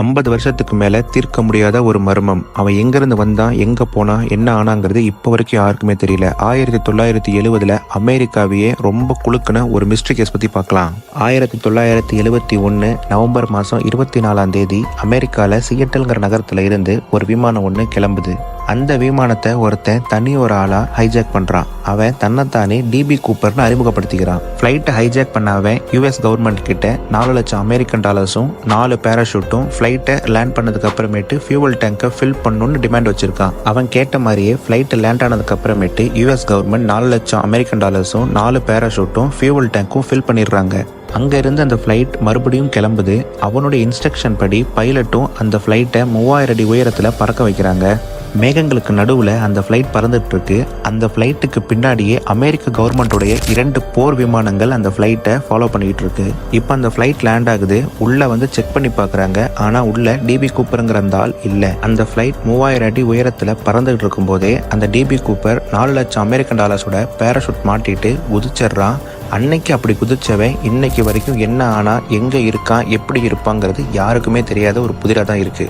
50 வருஷத்துக்கு மேல தீர்க்க முடியாத ஒரு மர்மம். அவன் எங்கிருந்து வந்தான், எங்க போனா, என்ன ஆனாங்கிறது இப்ப வரைக்கும் யாருக்குமே தெரியல. 1970 அமெரிக்காவையே ரொம்ப குலுக்குன ஒரு மிஸ்ட்ரி கேஸ் பத்தி பார்க்கலாம். 1971 நவம்பர் மாசம் 24ஆம் தேதி அமெரிக்கால சியட்டல்ங்கிற நகரத்துல இருந்து ஒரு விமானம் ஒண்ணு கிளம்புது. அந்த விமானத்தை ஒருத்தன் தனி ஒரு ஆளா ஹைஜாக் பண்றான். அவன் தன்னைத்தானே டிபி கூப்பர்னு அறிமுகப்படுத்திக்கிறான். பிளைட்டை ஹைஜாக் பண்ண அவன் யூஎஸ் கவர்மெண்ட் கிட்ட 4 லட்சம் அமெரிக்கன் டாலர்ஸும் 4 பேராஷூட்டும் ஃபிளைட்டை லேண்ட் பண்ணதுக்கு அப்புறமேட்டு ஃபியூவல் டேங்கை ஃபில் பண்ணணும்னு டிமாண்ட் வச்சிருக்கான். அவன் கேட்ட மாதிரியே ஃபிளைட் லேண்ட் ஆனதுக்கு அப்புறமேட்டு யூஎஸ் கவர்மெண்ட் 4 லட்சம் அமெரிக்கன் டாலர்ஸும் 4 பேராஷூட்டும் ஃபியூவல் டேங்க்கும் ஃபில் பண்ணிடுறாங்க. அங்க இருந்து அந்த ஃபிளைட் மறுபடியும் கிளம்புது. அவனுடைய இன்ஸ்ட்ரக்ஷன் படி பைலட்டும் அந்த ஃபிளைட்டை 3000 அடி உயரத்துல பறக்க வைக்கிறாங்க. மேகங்களுக்கு நடுவில் அந்த ஃப்ளைட் பறந்துட்டு இருக்கு. அந்த ஃப்ளைட்டுக்கு பின்னாடியே அமெரிக்க கவர்மெண்ட்டுடைய 2 போர் விமானங்கள் அந்த ஃப்ளைட்டை ஃபாலோ பண்ணிட்டு இருக்கு. இப்போ அந்த ஃப்ளைட் லேண்ட் ஆகுது. உள்ள செக் பண்ணி பார்க்குறாங்க. ஆனால் உள்ள டிபி கூப்பருங்கிற அந்த ஆள் இல்லை. அந்த ஃப்ளைட் 3000 அடி உயரத்தில் பறந்துகிட்டு இருக்கும் போதே அந்த டிபி கூப்பர் 4 லட்சம் அமெரிக்கன் டாலர்ஸோட பேராஷூட் மாட்டிட்டு குதிச்சிடுறான். அன்னைக்கு அப்படி குதிச்சவன் இன்னைக்கு வரைக்கும் என்ன ஆனா, எங்க இருக்கான், எப்படி இருப்பாங்கிறது யாருக்குமே தெரியாத ஒரு புதிராக தான் இருக்கு.